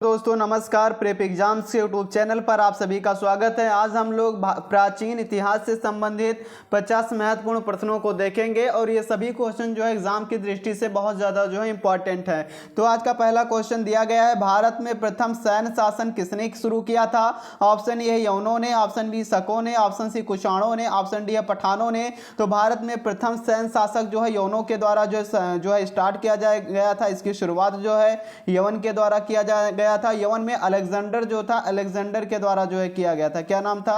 दोस्तों नमस्कार, prep exams के यूट्यूब चैनल पर आप सभी का स्वागत है। आज हम लोग प्राचीन इतिहास से संबंधित 50 महत्वपूर्ण प्रश्नों को देखेंगे और ये सभी क्वेश्चन जो है एग्जाम की दृष्टि से बहुत ज़्यादा जो है इंपॉर्टेंट है। तो आज का पहला क्वेश्चन दिया गया है, भारत में प्रथम सैन्य शासन किसने शुरू किया था? ऑप्शन ए यवनों ने, ऑप्शन बी शकों ने, ऑप्शन सी कुषाणों ने, ऑप्शन डी है पठानों ने। तो भारत में प्रथम सैन्य शासक जो है यवनों के द्वारा जो है स्टार्ट किया गया था। इसकी शुरुआत जो है यवन के द्वारा किया गया था। यवन में अलेक्जेंडर जो था, अलेक्जेंडर के द्वारा जो है किया गया था। क्या नाम था?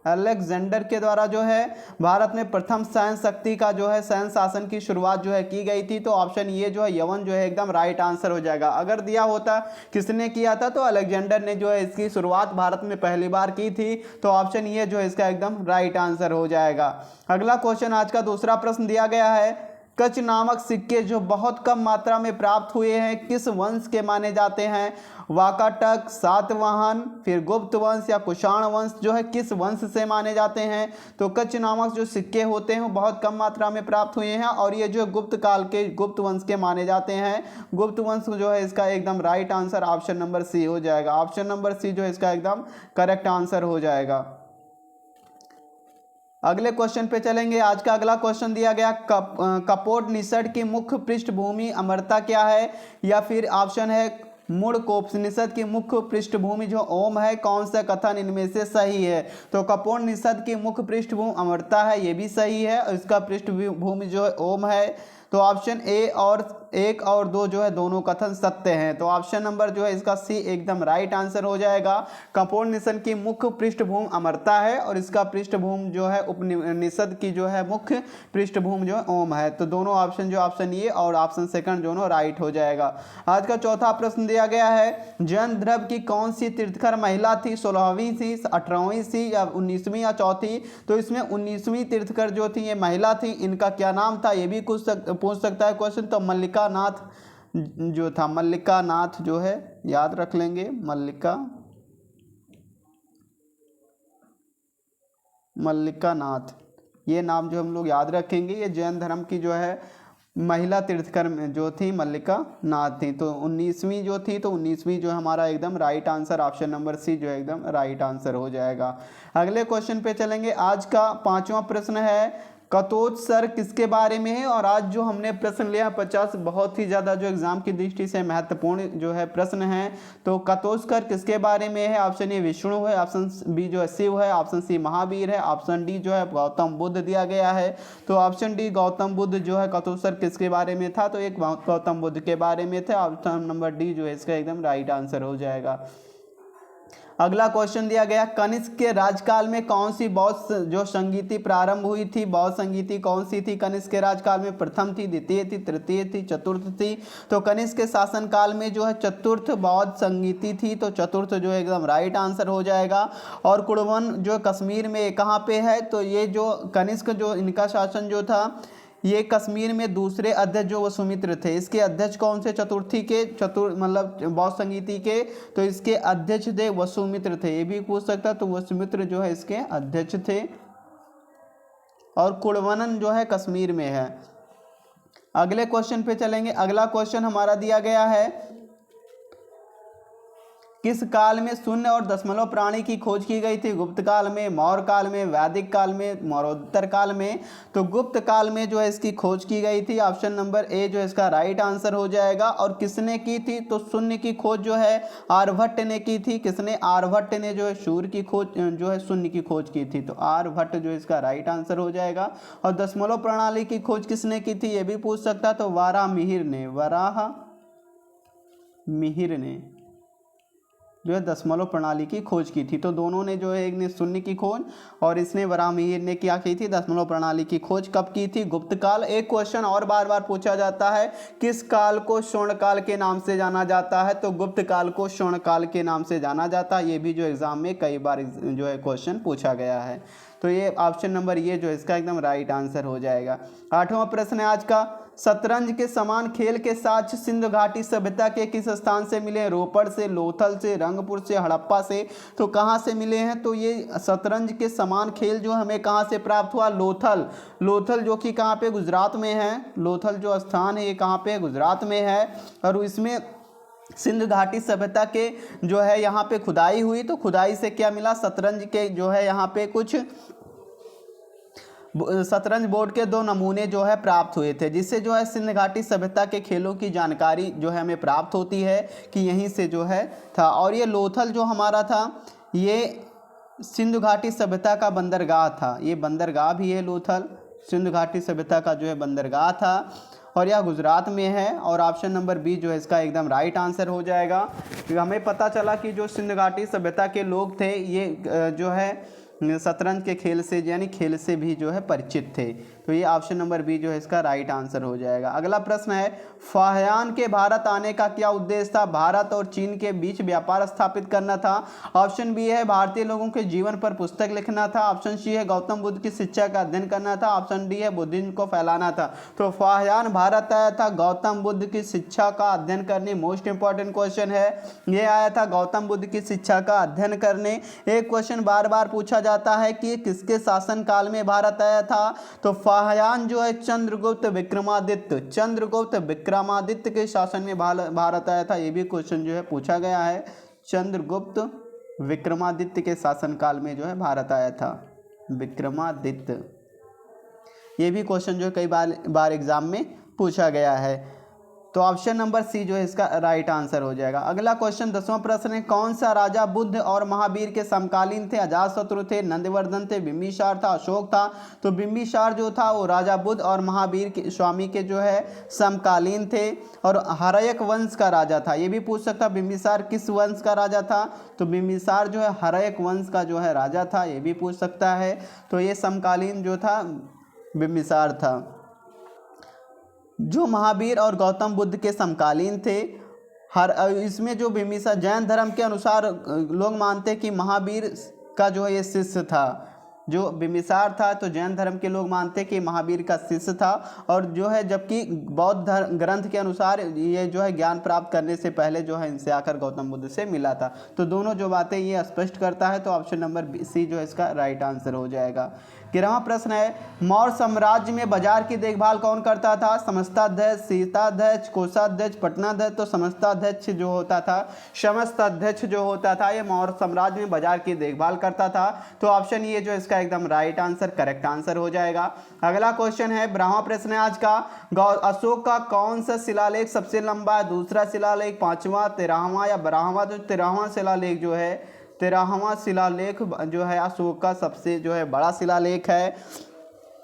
अलेक्जेंडर के द्वारा जो है भारत में प्रथम सैन्य शक्ति का जो है सैन्य शासन की शुरुआत जो है की गई थी। तो ऑप्शन ये जो है यवन जो है एकदम राइट आंसर हो जाएगा। अगर दिया होता किसने किया था तो अलेक्जेंडर ने जो है इसकी शुरुआत भारत में पहली बार की थी। तो ऑप्शन ये जो है इसका एकदम राइट आंसर हो जाएगा। अगला क्वेश्चन आज का दूसरा प्रश्न दिया गया है, कच्छ नामक सिक्के जो बहुत कम मात्रा में प्राप्त हुए हैं किस वंश के माने जाते हैं? वाकाटक, सातवाहन, फिर गुप्त वंश या कुषाण वंश जो है किस वंश से माने जाते हैं? तो कच्छ नामक जो सिक्के होते हैं वो बहुत कम मात्रा में प्राप्त हुए हैं और ये जो गुप्त काल के गुप्त वंश के माने जाते हैं। गुप्त वंश जो है इसका एकदम right answer option number C हो जाएगा। ऑप्शन नंबर सी जो है इसका एकदम करेक्ट आंसर हो जाएगा। अगले क्वेश्चन पे चलेंगे। आज का अगला क्वेश्चन दिया गया, कपोट निषद की मुख्य पृष्ठभूमि अमरता क्या है? या फिर ऑप्शन है मुंडकोपनिषद की मुख्य पृष्ठभूमि जो ओम है। कौन सा कथन इनमें से सही है? तो कपोटनिषद की मुख्य पृष्ठभूमि अमरता है, ये भी सही है। और इसका पृष्ठभूमि जो है ओम है। तो ऑप्शन ए और 1 और 2 जो है दोनों कथन सत्य हैं। तो ऑप्शन नंबर जो है इसका सी एकदम राइट आंसर हो जाएगा। कपोटनिषद की मुख्य पृष्ठभूमि अमरता है और इसका पृष्ठभूमि जो है उपनिषद की जो है मुख्य पृष्ठभूमि जो है ओम है। तो दोनों ऑप्शन जो ऑप्शन ए और ऑप्शन सेकंड दोनों राइट हो जाएगा। आज का चौथा प्रश्न दिया गया है, जैन धर्म की कौन सी तीर्थकर महिला थी? 16वीं थी, 18वीं थी या 19वीं या चौथी? तो इसमें 19वीं तीर्थकर जो थी ये महिला थी। इनका क्या नाम था ये भी पूछ सकता है क्वेश्चन। तो मल्लिका नाथ जो था, मल्लिका नाथ जो है याद रख लेंगे। मल्लिका नाथ ये नाम जो हम लोग याद रखेंगे। ये जैन धर्म की जो है महिला तीर्थकर जो थी मल्लिका नाथ थी। तो 19वीं जो थी, तो 19वीं जो हमारा एकदम right answer option number C जो है एकदम राइट आंसर हो जाएगा। अगले क्वेश्चन पे चलेंगे। आज का पांचवा प्रश्न है, कतोत्सर किसके बारे में है? और आज जो हमने प्रश्न लिया 50 बहुत ही ज़्यादा जो एग्जाम की दृष्टि से महत्वपूर्ण जो है प्रश्न है। तो कतोत्सर किसके बारे में है? ऑप्शन ए विष्णु है, ऑप्शन बी जो है शिव है, ऑप्शन सी महावीर है, ऑप्शन डी जो है गौतम बुद्ध दिया गया है। तो ऑप्शन डी गौतम बुद्ध जो है कतोत्सर किसके बारे में था? तो एक गौतम बुद्ध के बारे में थे। ऑप्शन नंबर डी जो है इसका एकदम राइट आंसर हो जाएगा। अगला क्वेश्चन दिया गया, कनिष्क के राजकाल में कौन सी बौद्ध जो संगीति प्रारंभ हुई थी? बौद्ध संगीति कौन सी थी कनिष्क के राजकाल में? प्रथम थी, द्वितीय थी, तृतीय थी, चतुर्थ थी? तो कनिष्क के शासनकाल में जो है चतुर्थ बौद्ध संगीति थी। तो चतुर्थ जो है एकदम राइट आंसर हो जाएगा। और कुड़वन जो कश्मीर में कहाँ पे है? तो ये जो कनिष्क जो इनका शासन जो था ये कश्मीर में दूसरे अध्यक्ष जो वसुमित्र थे। इसके अध्यक्ष कौन से? चतुर्थी के मतलब बौद्ध संगीति के। तो इसके अध्यक्ष थे वसुमित्र थे, ये भी पूछ सकता। तो वसुमित्र जो है इसके अध्यक्ष थे। और कुड़वनन जो है कश्मीर में है। अगले क्वेश्चन पे चलेंगे। अगला क्वेश्चन हमारा दिया गया है, किस काल में शून्य और दशमलव प्राणी की खोज की गई थी? गुप्त काल में, मौर्य काल में, वैदिक काल में, मौर्योत्तर काल में? तो गुप्त काल में जो है इसकी खोज की गई थी। ऑप्शन नंबर ए जो है इसका राइट आंसर हो जाएगा। और किसने की थी? तो शून्य की खोज जो है आर्यभट्ट ने की थी। किसने? आर्यभट्ट ने जो है सूर्य की खोज जो है शून्य की खोज की थी। तो आर्यभट्ट जो है इसका राइट आंसर हो जाएगा। और दशमलव प्रणाली की खोज किसने की थी ये भी पूछ सकता। तो वराहमिहिर ने जो है दशमलव प्रणाली की खोज की थी। तो दोनों ने जो है, एक ने शून्य की खोज और इसने वराहमिहिर ने क्या की थी? दशमलव प्रणाली की खोज कब की थी? गुप्त काल। एक क्वेश्चन और बार बार पूछा जाता है, किस काल को स्वर्ण काल के नाम से जाना जाता है? तो गुप्त काल को स्वर्ण काल के नाम से जाना जाता है। ये भी जो एग्जाम में कई बार जो है क्वेश्चन पूछा गया है। तो ये ऑप्शन नंबर ये जो है इसका एकदम राइट आंसर हो जाएगा। आठवां प्रश्न है आज का, शतरंज के समान खेल के साक्ष्य सिंधु घाटी सभ्यता के किस स्थान से मिले? रोपड़ से, लोथल से, रंगपुर से, हड़प्पा से? तो कहाँ से मिले हैं? तो ये शतरंज के समान खेल जो हमें कहाँ से प्राप्त हुआ? लोथल जो कि कहाँ पे? गुजरात में है। लोथल जो स्थान है ये कहाँ पे? गुजरात में है। और इसमें सिंधु घाटी सभ्यता के जो है यहाँ पे खुदाई हुई, तो खुदाई से क्या मिला, शतरंज के जो है यहाँ पे कुछ शतरंज बोर्ड के 2 नमूने जो है प्राप्त हुए थे, जिससे जो है सिंधु घाटी सभ्यता के खेलों की जानकारी जो है हमें प्राप्त होती है कि यहीं से जो है था। और ये लोथल जो हमारा था ये सिंधु घाटी सभ्यता का बंदरगाह था, ये बंदरगाह भी है लोथल, सिंधु घाटी सभ्यता का जो है बंदरगाह था और यह गुजरात में है। और ऑप्शन नंबर बी जो है इसका एकदम राइट आंसर हो जाएगा। तो हमें पता चला कि जो सिंधु घाटी सभ्यता के लोग थे ये जो है शतरंज के खेल से यानी खेल से भी जो है परिचित थे। तो ये ऑप्शन नंबर बी जो है इसका राइट आंसर हो जाएगा। अगला प्रश्न है, फाहियान के भारत आने का क्या उद्देश्य था? भारत और चीन के बीच व्यापार स्थापित करना था। ऑप्शन बी है भारतीय लोगों के जीवन पर पुस्तक लिखना था। ऑप्शन सी है गौतम बुद्ध की शिक्षा का अध्ययन करना था। ऑप्शन डी है बुद्धिज्म को फैलाना था। तो फाहियान भारत आया था गौतम बुद्ध की शिक्षा का अध्ययन करने, मोस्ट इंपॉर्टेंट क्वेश्चन है ये, आया था गौतम बुद्ध की शिक्षा का अध्ययन करने। एक क्वेश्चन बार बार पूछा जाता है कि किसके शासन काल में भारत आया था? तो फाहियान जो है चंद्रगुप्त विक्रमादित्य के शासन में भारत आया था। ये भी क्वेश्चन जो है पूछा गया है, चंद्रगुप्त विक्रमादित्य के शासनकाल में जो है भारत आया था, विक्रमादित्य। ये भी क्वेश्चन जो है कई बार एग्जाम में पूछा गया है। तो ऑप्शन नंबर सी जो है इसका राइट आंसर हो जाएगा। अगला क्वेश्चन 10वां प्रश्न है, कौन सा राजा बुद्ध और महावीर के समकालीन थे? अजातशत्रु थे, नंदवर्धन थे, बिंबिसार था, अशोक था। तो बिंबिसार जो था वो राजा बुद्ध और महावीर के स्वामी के जो है समकालीन थे और हर्यक वंश का राजा था। ये भी पूछ सकता बिंबिसार किस वंश का राजा था? तो बिंबिसार जो है हर्यक वंश का जो है राजा था, ये भी पूछ सकता है। तो ये समकालीन जो था बिंबिसार था। जो महावीर और गौतम बुद्ध के समकालीन थे, इसमें जो बिंबिसार जैन धर्म के अनुसार लोग मानते हैं कि महावीर का जो है ये शिष्य था। जो बिंबिसार था तो जैन धर्म के लोग मानते हैं कि महावीर का शिष्य था, और जो है जबकि बौद्ध ग्रंथ के अनुसार ये जो है ज्ञान प्राप्त करने से पहले जो है इनसे आकर गौतम बुद्ध से मिला था। तो दोनों जो बातें ये स्पष्ट करता है। तो ऑप्शन नंबर सी जो है इसका राइट आंसर हो जाएगा। 11वां प्रश्न है, मौर्य साम्राज्य में बाजार की देखभाल कौन करता था? समस्ताध्यक्ष, शीताध्यक्ष, कोषाध्यक्ष, पटनाध्यक्ष। तो समस्ताध्यक्ष जो होता था, समस्ताध्यक्ष जो होता था ये मौर्य साम्राज्य में बाजार की देखभाल करता था। तो ऑप्शन ये जो इसका एकदम राइट आंसर, करेक्ट आंसर हो जाएगा। अगला क्वेश्चन है, 12वां प्रश्न है आज का, अशोक का कौन सा शिलालेख सबसे लंबा है? दूसरा शिलालेख, 5वां, 13वां या 12वां? तो 13वां शिलालेख जो है, 13वां शिलालेख जो है अशोक का सबसे जो है बड़ा शिलालेख है,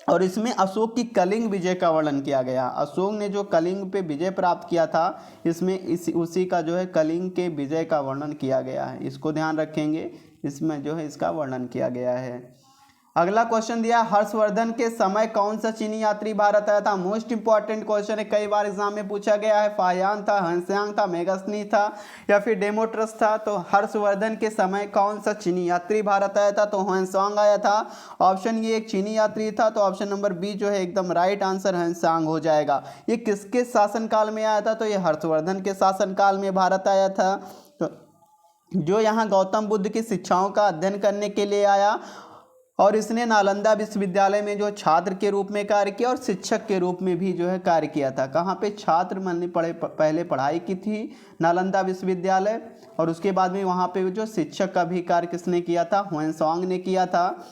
और इसमें अशोक की कलिंग विजय का वर्णन किया गया। अशोक ने जो कलिंग पे विजय प्राप्त किया था, इसमें उसी का जो है कलिंग के विजय का वर्णन किया गया है। इसको ध्यान रखेंगे, इसमें जो है इसका वर्णन किया गया है। अगला क्वेश्चन दिया, हर्षवर्धन के समय कौन सा चीनी यात्री भारत आया था? मोस्ट इंपॉर्टेंट क्वेश्चन है, कई बार एग्जाम में पूछा गया है। फाहियान था, हंस्यांग था, मेगास्थनी था या फिर डेमोट्रस था? तो हर्षवर्धन के समय कौन सा चीनी यात्री भारत आया था? तो हंस्यांग आया था। ऑप्शन ये एक चीनी यात्री था। तो ऑप्शन नंबर बी जो है एकदम राइट आंसर हंस्यांग हो जाएगा। ये किसके शासनकाल में आया था? तो ये हर्षवर्धन के शासनकाल में भारत आया था। तो जो यहाँ गौतम बुद्ध की शिक्षाओं का अध्ययन करने के लिए आया, और इसने नालंदा विश्वविद्यालय में जो छात्र के रूप में कार्य किया और शिक्षक के रूप में भी जो है कार्य किया था। कहाँ पे? छात्र मन पहले पढ़ाई की थी नालंदा विश्वविद्यालय, और उसके बाद में वहाँ पे जो शिक्षक का भी कार्य किसने किया था? ह्वेनसांग ने किया था।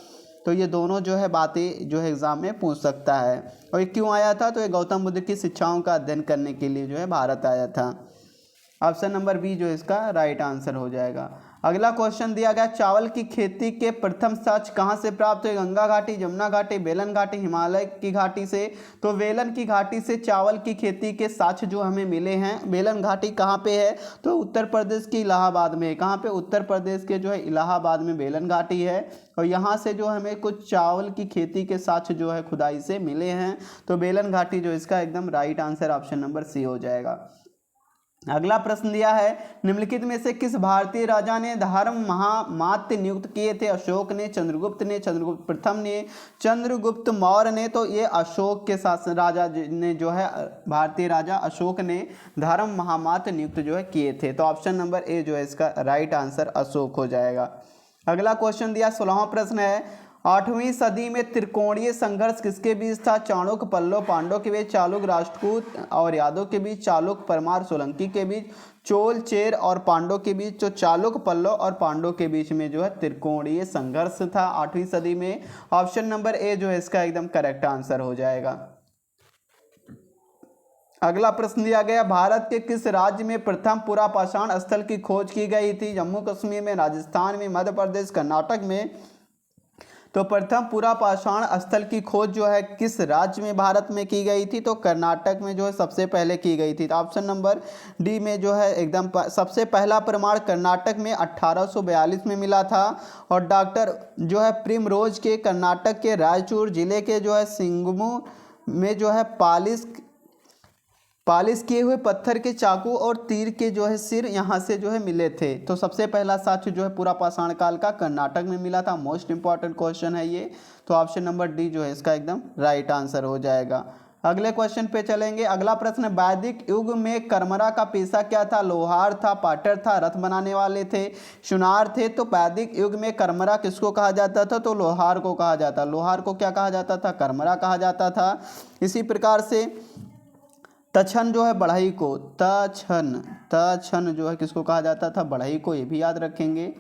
तो ये दोनों जो है बातें जो है एग्जाम में पूछ सकता है। और ये क्यों आया था? तो ये गौतम बुद्ध की शिक्षाओं का अध्ययन करने के लिए जो है भारत आया था। ऑप्शन नंबर बी जो इसका राइट आंसर हो जाएगा। अगला क्वेश्चन दिया गया, चावल की खेती के प्रथम साक्ष्य कहाँ से प्राप्त हुए? गंगा घाटी, जमुना घाटी, बेलन घाटी, हिमालय की घाटी से? तो बेलन की घाटी से चावल की खेती के साक्ष्य जो हमें मिले हैं। बेलन घाटी कहाँ पे है? तो उत्तर प्रदेश के इलाहाबाद में। कहाँ पे? उत्तर प्रदेश के जो है इलाहाबाद में बेलन घाटी है, और यहाँ से जो हमें कुछ चावल की खेती के साक्ष्य जो है खुदाई से मिले हैं। तो बेलन घाटी जो इसका एकदम right answer option number C हो जाएगा। अगला प्रश्न दिया है, निम्नलिखित में से किस भारतीय राजा ने धर्म महामात्य नियुक्त किए थे? अशोक ने, चंद्रगुप्त ने, चंद्रगुप्त प्रथम ने, चंद्रगुप्त मौर्य ने? तो ये अशोक के शासन राजा ने जो है भारतीय राजा अशोक ने धर्म महामात्य नियुक्त जो है किए थे। तो ऑप्शन नंबर ए जो है इसका राइट आंसर अशोक हो जाएगा। अगला क्वेश्चन दिया, 16वां प्रश्न है, 8वीं सदी में त्रिकोणीय संघर्ष किसके बीच था? चाणक्य, पल्लव, पांडव के बीच, चालुक्य, राष्ट्रकूट और यादव के बीच, चालुक्य, परमार, सोलंकी के बीच? चोल चेर और पांडव के बीच, तो चालुक्य पल्लव और पांडव के बीच में जो है त्रिकोणीय संघर्ष था 8वीं सदी में। ऑप्शन नंबर ए जो है इसका एकदम करेक्ट आंसर हो जाएगा। अगला प्रश्न दिया गया, भारत के किस राज्य में प्रथम पुरापाषाण स्थल की खोज की गई थी? जम्मू कश्मीर में, राजस्थान में, मध्य प्रदेश, कर्नाटक में। तो प्रथम पुरापाषाण स्थल की खोज जो है किस राज्य में भारत में की गई थी? तो कर्नाटक में जो है सबसे पहले की गई थी। तो ऑप्शन नंबर डी में जो है एकदम सबसे पहला प्रमाण कर्नाटक में 1842 में मिला था। और डॉक्टर जो है प्रिमरोज के कर्नाटक के रायचूर जिले के जो है सिंगमू में जो है पालिश किए हुए पत्थर के चाकू और तीर के जो है सिर यहाँ से जो है मिले थे। तो सबसे पहला साक्ष्य जो है पूरा पाषाण काल का कर्नाटक में मिला था। मोस्ट इंपॉर्टेंट क्वेश्चन है ये। तो ऑप्शन नंबर डी जो है इसका एकदम राइट आंसर हो जाएगा। अगले क्वेश्चन पे चलेंगे। अगला प्रश्न, वैदिक युग में कर्मरा का पेशा क्या था? लोहार था, पाटर था, रथ बनाने वाले थे, सुनार थे। तो वैदिक युग में कर्मरा किसको कहा जाता था? तो लोहार को कहा जाता। लोहार को क्या कहा जाता था? कर्मरा कहा जाता था। इसी प्रकार से तछन जो है बढ़ई को, तछन जो है किसको कहा जाता था? बढ़ई को, ये भी याद रखेंगे।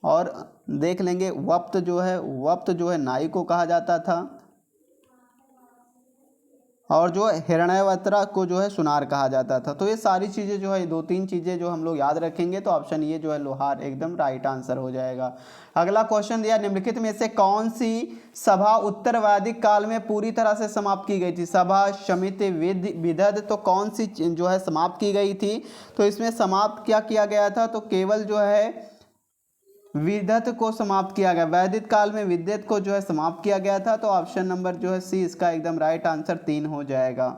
और देख लेंगे वप्त जो है नाई को कहा जाता था। और जो हिरण्यवत्रा को जो है सुनार कहा जाता था। तो ये सारी चीज़ें जो है 2-3 चीज़ें जो हम लोग याद रखेंगे तो ऑप्शन ये जो है लोहार एकदम राइट आंसर हो जाएगा। अगला क्वेश्चन दिया, निम्नलिखित में से कौन सी सभा उत्तर वैदिक काल में पूरी तरह से समाप्त की गई थी? सभा, समिति, विदध, तो कौन सी जो है समाप्त की गई थी? तो इसमें समाप्त क्या किया गया था? तो केवल जो है विदत को समाप्त किया गया। वैदिक काल में विद्युत को जो है समाप्त किया गया था। तो ऑप्शन नंबर जो है सी इसका एकदम राइट आंसर 3 हो जाएगा।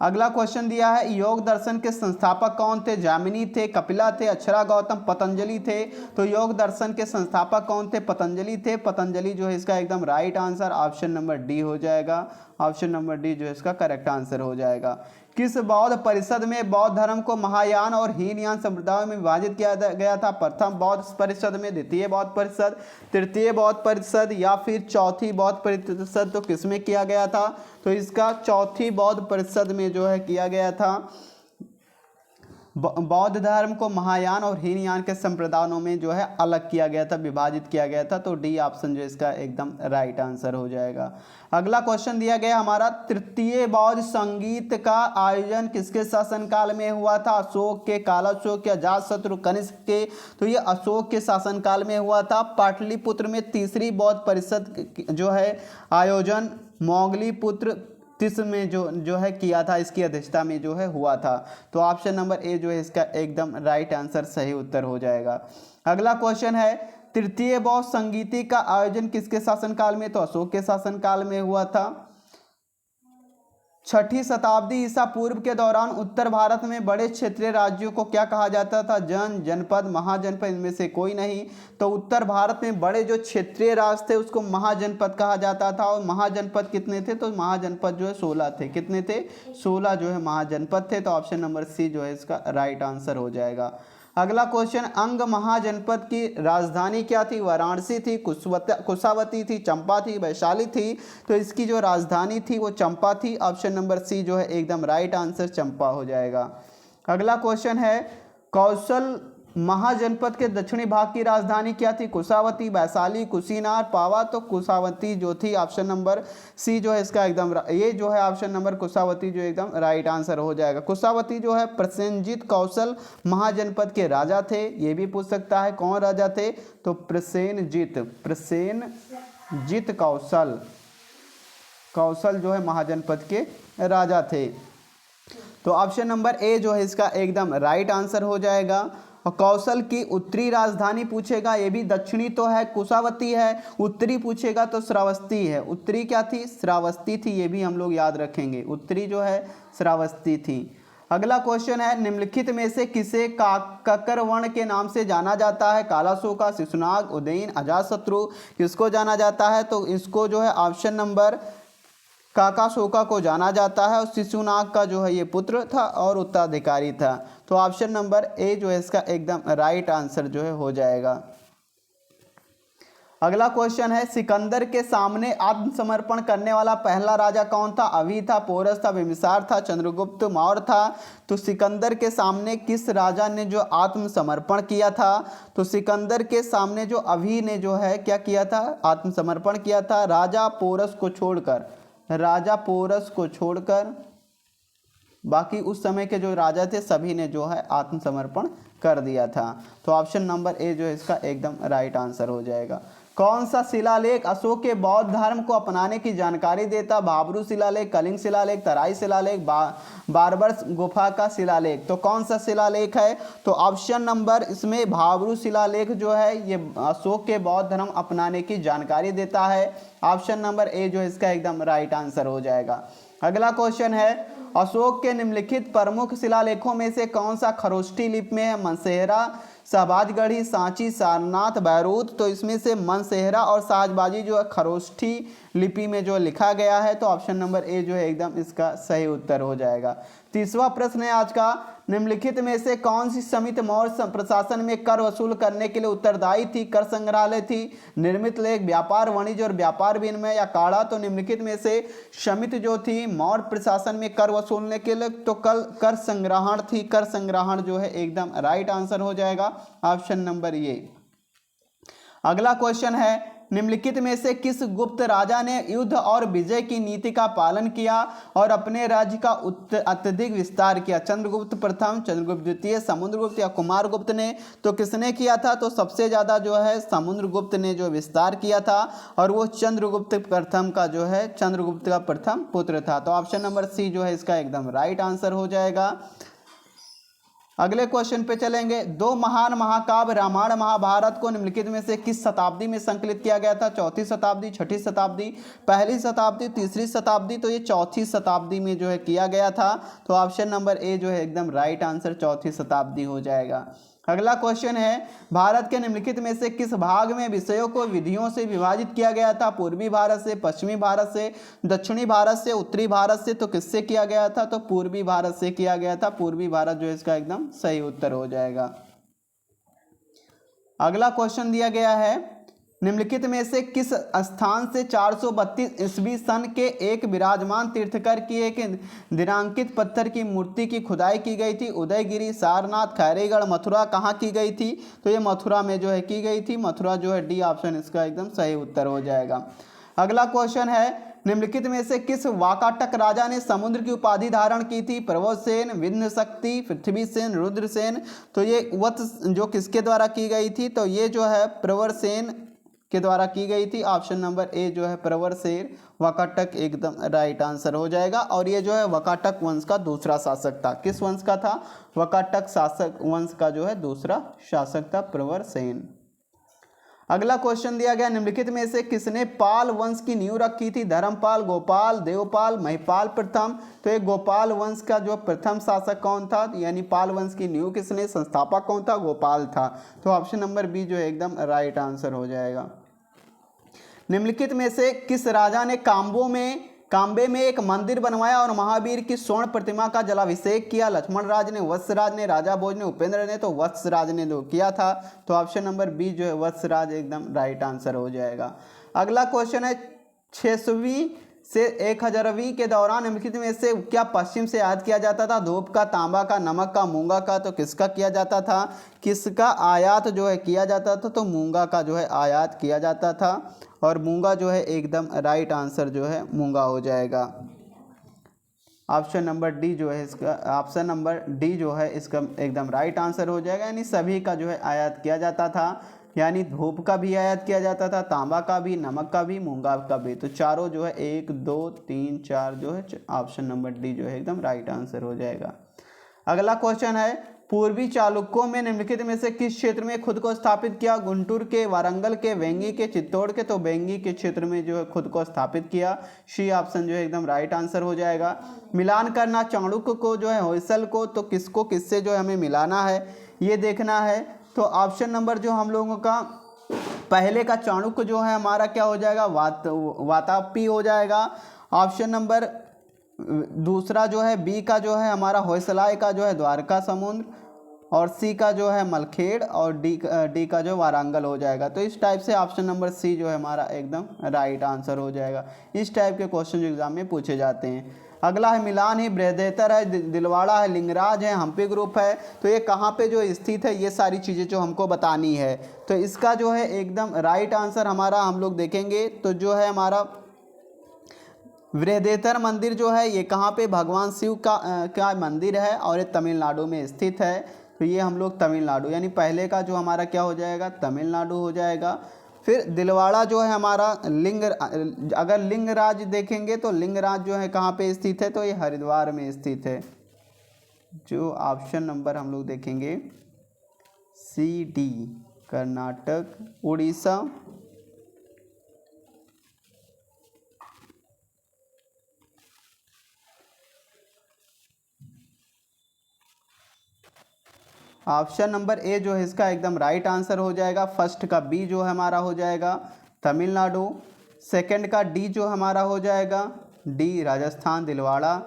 अगला क्वेश्चन दिया है, योग दर्शन के संस्थापक कौन थे? जामिनी थे, कपिला थे, अक्षरा गौतम, पतंजलि थे। तो योग दर्शन के संस्थापक कौन थे? पतंजलि थे। पतंजलि जो है इसका एकदम right answer option number D हो जाएगा। ऑप्शन नंबर डी जो है इसका करेक्ट आंसर हो जाएगा। किस बौद्ध परिषद में बौद्ध धर्म को महायान और हीनयान संप्रदायों में विभाजित किया गया था? प्रथम बौद्ध परिषद में, द्वितीय बौद्ध परिषद, तृतीय बौद्ध परिषद या फिर चौथी बौद्ध परिषद? तो किसमें किया गया था? तो इसका चौथी बौद्ध परिषद में जो है किया गया था। बौद्ध धर्म को महायान और हीनयान के संप्रदायों में जो है अलग किया गया था, विभाजित किया गया था। तो डी ऑप्शन जो इसका एकदम राइट आंसर हो जाएगा। अगला क्वेश्चन दिया गया हमारा, तृतीय बौद्ध संगीत का आयोजन किसके शासनकाल में हुआ था? अशोक के, कालाशोक के, अजातशत्रु, कनिष्क के? तो ये अशोक के शासनकाल में हुआ था। पाटलिपुत्र में तीसरी बौद्ध परिषद जो है आयोजन मोगलीपुत्र तिस में जो है किया था, इसकी अध्यक्षता में जो है हुआ था। तो ऑप्शन नंबर ए जो है इसका एकदम राइट आंसर सही उत्तर हो जाएगा। अगला क्वेश्चन है, तृतीय बौद्ध संगीति का आयोजन किसके शासनकाल में? तो अशोक के शासनकाल में हुआ था। 6ठी शताब्दी ईसा पूर्व के दौरान उत्तर भारत में बड़े क्षेत्रीय राज्यों को क्या कहा जाता था? जनपद, महाजनपद, इनमें से कोई नहीं। तो उत्तर भारत में बड़े जो क्षेत्रीय राज्य थे उसको महाजनपद कहा जाता था। और महाजनपद कितने थे? तो महाजनपद जो है 16 थे। कितने थे? 16 जो है महाजनपद थे। तो ऑप्शन नंबर सी जो है इसका राइट आंसर हो जाएगा। अगला क्वेश्चन, अंग महाजनपद की राजधानी क्या थी? वाराणसी थी, कुशावती थी, चंपा थी, वैशाली थी? तो इसकी जो राजधानी थी वो चंपा थी। ऑप्शन नंबर सी जो है एकदम राइट आंसर चंपा हो जाएगा। अगला क्वेश्चन है, कौशल महाजनपद के दक्षिणी भाग की राजधानी क्या थी? कुशावती, वैशाली, कुशीनार, पावा? तो कुशावती जो थी। ऑप्शन नंबर सी जो है इसका एकदम ये जो है ऑप्शन नंबर कुशावती जो एकदम राइट आंसर हो जाएगा। कुशावती जो है प्रसेनजीत कौशल महाजनपद के राजा थे। ये भी पूछ सकता है कौन राजा थे? तो प्रसेनजीत कौशल जो है महाजनपद के राजा थे। तो ऑप्शन नंबर ए जो है इसका एकदम राइट आंसर हो जाएगा। और कौशल की उत्तरी राजधानी पूछेगा, ये भी दक्षिणी तो है कुशावती है, उत्तरी पूछेगा तो श्रावस्ती है। उत्तरी क्या थी? श्रावस्ती थी। ये भी हम लोग याद रखेंगे, उत्तरी जो है श्रावस्ती थी। अगला क्वेश्चन है, निम्नलिखित में से किसे ककर वर्ण के नाम से जाना जाता है? कालाशोका, शिशुनाग, उदयन, अजातशत्रु? किसको जाना जाता है? तो इसको जो है ऑप्शन नंबर काकाशोका को जाना जाता है। और शिशुनाग का जो है ये पुत्र था और उत्तराधिकारी था। तो ऑप्शन नंबर ए जो है इसका एकदम राइट आंसर जो है हो जाएगा। अगला क्वेश्चन है, सिकंदर के सामने आत्मसमर्पण करने वाला पहला राजा कौन था? अवि था, पोरस था, बिम्बिसार था, चंद्रगुप्त मौर्य था। तो सिकंदर के सामने किस राजा ने जो आत्मसमर्पण किया था? तो सिकंदर के सामने जो अवि ने जो है क्या किया था? आत्मसमर्पण किया था। राजा पोरस को छोड़कर, राजा पोरस को छोड़कर बाकी उस समय के जो राजा थे सभी ने जो है आत्मसमर्पण कर दिया था। तो ऑप्शन नंबर ए जो है इसका एकदम राइट आंसर हो जाएगा। कौन सा शिलालेख अशोक के बौद्ध धर्म को अपनाने की जानकारी देता? भाब्रू शिलालेख, कलिंग शिलालेख, तराई शिलालेख, बारबर्स गुफा का शिलालेख। तो कौन सा शिलालेख है? तो ऑप्शन नंबर इसमें भाब्रू शिलालेख जो है ये अशोक के बौद्ध धर्म अपनाने की जानकारी देता है। ऑप्शन नंबर ए जो है इसका एकदम राइट आंसर हो जाएगा। अगला क्वेश्चन है, अशोक के निम्नलिखित प्रमुख शिलालेखों में से कौन सा खरोष्ठी लिपि में है? मनसेहरा, शहबाजगढ़ी, सांची, सारनाथ, बैरूत। तो इसमें से मनसेहरा और शाहबाजी जो है खरोष्ठी लिपि में जो लिखा गया है। तो ऑप्शन नंबर ए जो है एकदम इसका सही उत्तर हो जाएगा। तीसरा प्रश्न है आज का, निम्नलिखित में से कौन सी समिति मौर्य प्रशासन में कर वसूल करने के लिए उत्तरदायी थी? कर संग्रहालय थी, निर्मित लेख, व्यापार वाणिज्य और व्यापार विनिमय या काढ़ा। तो निम्नलिखित में से समिति जो थी मौर्य प्रशासन में कर वसूलने के लिए तो कल कर संग्रहण थी। कर संग्रहण जो है एकदम राइट आंसर हो जाएगा, ऑप्शन नंबर ए। अगला क्वेश्चन है, निम्नलिखित में से किस गुप्त राजा ने युद्ध और विजय की नीति का पालन किया और अपने राज्य का अत्यधिक विस्तार किया? चंद्रगुप्त प्रथम, चंद्रगुप्त द्वितीय, समुद्रगुप्त या कुमारगुप्त ने? तो किसने किया था? तो सबसे ज्यादा जो है समुद्रगुप्त ने जो विस्तार किया था और वो चंद्रगुप्त प्रथम का जो है चंद्रगुप्त का प्रथम पुत्र था। तो ऑप्शन नंबर सी जो है इसका एकदम राइट आंसर हो जाएगा। अगले क्वेश्चन पे चलेंगे, दो महान महाकाव्य रामायण महाभारत को निम्नलिखित में से किस शताब्दी में संकलित किया गया था? चौथी शताब्दी, छठी शताब्दी, पहली शताब्दी, तीसरी शताब्दी। तो ये चौथी शताब्दी में जो है किया गया था। तो ऑप्शन नंबर ए जो है एकदम राइट आंसर चौथी शताब्दी हो जाएगा। अगला क्वेश्चन है, भारत के निम्नलिखित में से किस भाग में विषयों को विधियों से विभाजित किया गया था? पूर्वी भारत से, पश्चिमी भारत से, दक्षिणी भारत से, उत्तरी भारत से। तो किससे किया गया था? तो पूर्वी भारत से किया गया था। पूर्वी भारत जो है इसका एकदम सही उत्तर हो जाएगा। अगला क्वेश्चन दिया गया है, निम्नलिखित में से किस स्थान से 432 ईस्वी सन के एक विराजमान तीर्थकर की एक दिनांकित पत्थर की मूर्ति की खुदाई की गई थी? उदयगिरी, सारनाथ, खैरीगढ़, मथुरा। कहाँ की गई थी? तो ये मथुरा में जो है की गई थी। मथुरा जो है डी ऑप्शन इसका एकदम सही उत्तर हो जाएगा। अगला क्वेश्चन है, निम्नलिखित में से किस वाकाटक राजा ने समुद्र की उपाधि धारण की थी? प्रवोसेन, विंध्यशक्ति, पृथ्वीसेन, रुद्रसेन। तो ये वत जो किसके द्वारा की गई थी? तो ये जो है प्रवरसेन के द्वारा की गई थी। ऑप्शन नंबर ए जो है प्रवरसेन वाकाटक एकदम राइट आंसर हो जाएगा। और ये जो है वाकाटक वंश का दूसरा शासक था। किस वंश का था? वाकाटक शासक वंश का जो है दूसरा शासक था प्रवरसेन। अगला क्वेश्चन दिया गया, निम्नलिखित में से किसने पाल वंश की नींव रखी थी? धर्मपाल, गोपाल, देवपाल, महिपाल प्रथम। तो ये गोपाल वंश का जो प्रथम शासक कौन था? यानी पाल वंश की नींव किसने, संस्थापक कौन था? गोपाल था। तो ऑप्शन नंबर बी जो है एकदम राइट आंसर हो जाएगा। निम्नलिखित में से किस राजा ने कांबे में एक मंदिर बनवाया और महावीर की स्वर्ण प्रतिमा का जलाभिषेक किया? लक्ष्मण राज ने, वत्सराज ने, राजा भोज ने, उपेंद्र ने। तो वत्सराज ने जो किया था। तो ऑप्शन नंबर बी जो है वत्सराज एकदम राइट आंसर हो जाएगा। अगला क्वेश्चन है, 600वीं से 1000वीं के दौरान निम्नलिखित में से क्या पश्चिम से आयात किया जाता था? धूप का, तांबा का, नमक का, मूंगा का। तो किसका किया जाता था? किसका आयात जो है किया जाता था? तो मूंगा का जो है आयात किया जाता था। और मूंगा जो है एकदम राइट आंसर जो है मूंगा हो जाएगा। ऑप्शन नंबर डी जो है इसका, ऑप्शन नंबर डी जो है इसका एकदम राइट आंसर हो जाएगा। यानी सभी का जो है आयात किया जाता था। यानी धूप का भी आयात किया जाता था, तांबा का भी, नमक का भी, मूंगा का भी। तो चारों जो है 1 2 3 4 जो है ऑप्शन नंबर डी जो है एकदम राइट आंसर हो जाएगा। अगला क्वेश्चन है, पूर्वी चालुक्यों में निम्नलिखित में से किस क्षेत्र में खुद को स्थापित किया? गुंटूर के, वारंगल के, वेंगी के, चित्तौड़ के। तो वेंगी के क्षेत्र में जो है खुद को स्थापित किया। सी ऑप्शन जो है एकदम राइट आंसर हो जाएगा। मिलान करना, चाणक्य को जो है होयसल को, तो किसको किससे जो है हमें मिलाना है ये देखना है। तो ऑप्शन नंबर जो हम लोगों का पहले का चाणक्य जो है हमारा क्या हो जाएगा? वातापी हो जाएगा। ऑप्शन नंबर दूसरा जो है बी का जो है हमारा होयसलाय का जो है द्वारका समुद्र। और सी का जो है मलखेड़ और डी का जो वारंगल हो जाएगा। तो इस टाइप से ऑप्शन नंबर सी जो है हमारा एकदम राइट आंसर हो जाएगा। इस टाइप के क्वेश्चन एग्जाम में पूछे जाते हैं। अगला है मिलान है, बृहदेतर है, दिलवाड़ा है, लिंगराज है, हम्पी ग्रुप है। तो ये कहाँ पे जो स्थित है, ये सारी चीज़ें जो हमको बतानी है। तो इसका जो है एकदम राइट आंसर हमारा हम लोग देखेंगे तो जो है हमारा बृहदेतर मंदिर जो है ये कहाँ पे भगवान शिव का मंदिर है और ये तमिलनाडु में स्थित है। तो ये हम लोग तमिलनाडु, यानी पहले का जो हमारा क्या हो जाएगा, तमिलनाडु हो जाएगा। फिर दिलवाड़ा जो है हमारा अगर लिंगराज देखेंगे तो लिंगराज जो है कहाँ पे स्थित है, तो ये हरिद्वार में स्थित है। जो ऑप्शन नंबर हम लोग देखेंगे C D, Karnataka, Orissa. Option number A जो है इसका एकदम राइट आंसर हो जाएगा। फर्स्ट का बी जो है हमारा हो जाएगा तमिलनाडु। सेकंड का डी जो हमारा हो जाएगा डी, राजस्थान, दिलवाड़ा।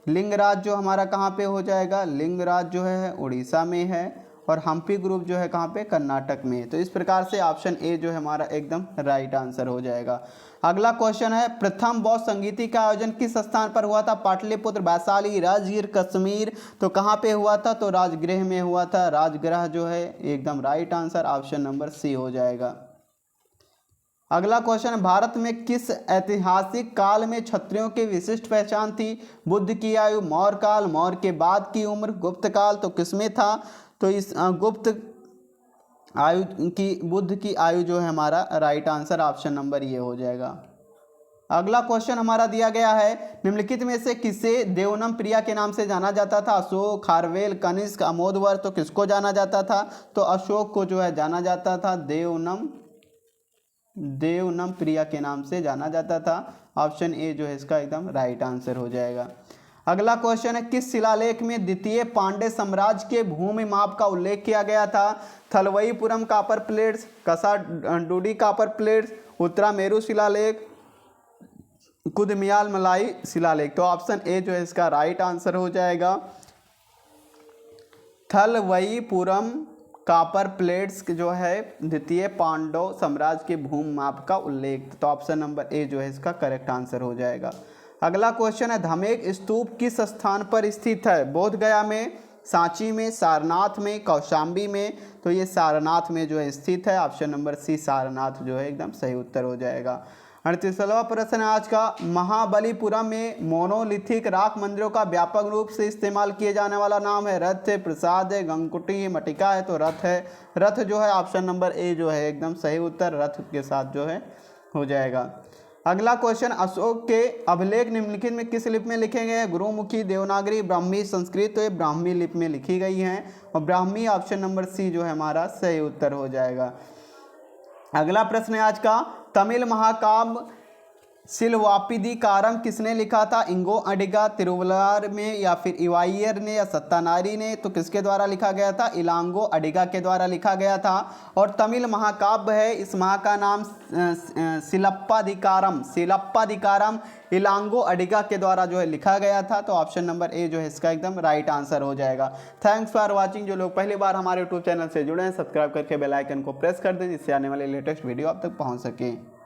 लिंगराज जो हमारा कहाँ पे हो जाएगा, लिंगराज जो है उड़ीसा में है। और हम्पी ग्रुप जो है कहाँ पे, कर्नाटक में। तो इस प्रकार से ऑप्शन ए जो है हमारा एकदम राइट आंसर हो जाएगा। अगला क्वेश्चन है, प्रथम बौद्ध संगीति का आयोजन किस स्थान पर हुआ था? पाटलिपुत्र, वैशाली, राजगीर, कश्मीर। तो कहाँ पे हुआ था, तो राजगृह में हुआ था। राजगृह जो है एकदम right answer, option number C हो जाएगा। अगला क्वेश्चन, भारत में किस ऐतिहासिक काल में क्षत्रियों की विशिष्ट पहचान थी? बुद्ध की आयु, मौर्य काल, मौर्य के बाद की उम्र, गुप्त काल। तो किसमें था, तो इस गुप्त आयु की, बुद्ध की आयु जो है हमारा राइट आंसर, ऑप्शन नंबर ये हो जाएगा। अगला क्वेश्चन हमारा दिया गया है, निम्नलिखित में से किसे देवनम प्रिया के नाम से जाना जाता था? अशोक, खारवेल, कनिष्क, अमोदवर। तो किसको जाना जाता था, तो अशोक को जो है जाना जाता था। देवनम प्रिया के नाम से जाना जाता था। ऑप्शन ए जो है इसका एकदम राइट आंसर हो जाएगा। अगला क्वेश्चन है, किस शिलालेख में द्वितीय पांड्य साम्राज्य के भूमि माप का उल्लेख किया गया था? थलवईपुरम कापर प्लेट्स, कसाडुडी कापर प्लेट्स, उत्तरामेरु शिलालेख, कुदमियाल मलाई शिलालेख। तो ऑप्शन ए जो है इसका राइट आंसर हो जाएगा। थलवईपुरम कापर प्लेट्स जो है द्वितीय पांडव साम्राज्य के भूमि माप का उल्लेख। तो ऑप्शन नंबर ए जो है इसका करेक्ट आंसर हो जाएगा। अगला क्वेश्चन है, धमेक स्तूप किस स्थान पर स्थित है? बोध गया में, सांची में, सारनाथ में, कौशाम्बी में। तो ये सारनाथ में जो है स्थित है। ऑप्शन नंबर सी सारनाथ जो है एकदम सही उत्तर हो जाएगा। 38वां प्रश्न है आज का, महाबलीपुरम में मोनोलिथिक राख मंदिरों का व्यापक रूप से इस्तेमाल किए जाने वाला नाम है? रथ है, प्रसाद है, गंगकुटी है, मटिका है। तो रथ है। रथ जो है ऑप्शन नंबर ए जो है एकदम सही उत्तर, रथ के साथ जो है हो जाएगा। अगला क्वेश्चन, अशोक के अभिलेख निम्नलिखित में किस लिपि में लिखे गए हैं? गुरुमुखी, देवनागरी, ब्राह्मी, संस्कृत। तो ये ब्राह्मी लिपि में लिखी गई हैं। और ब्राह्मी ऑप्शन नंबर सी जो है हमारा सही उत्तर हो जाएगा। अगला प्रश्न है आज का, तमिल महाकाव्य शिलवापिदिकारम किसने लिखा था? इंगो अडिगा, तिरुवल्लुवर में, या फिर इवाइयर ने, या सत्तानारी ने। तो किसके द्वारा लिखा गया था? इलांगो अडिगा के द्वारा लिखा गया था। और तमिल महाकाव्य है, इस महा का नाम शिलप्पाधिकारम इलांगो अडिगा के द्वारा जो है लिखा गया था। तो ऑप्शन नंबर ए जो है इसका एकदम राइट आंसर हो जाएगा। Thanks for watching. जो लोग पहली बार हमारे यूट्यूब चैनल से जुड़े हैं, सब्सक्राइब करके बेल आइकन को प्रेस कर दें, जिससे आने वाले लेटेस्ट वीडियो आप तक पहुँच सकें।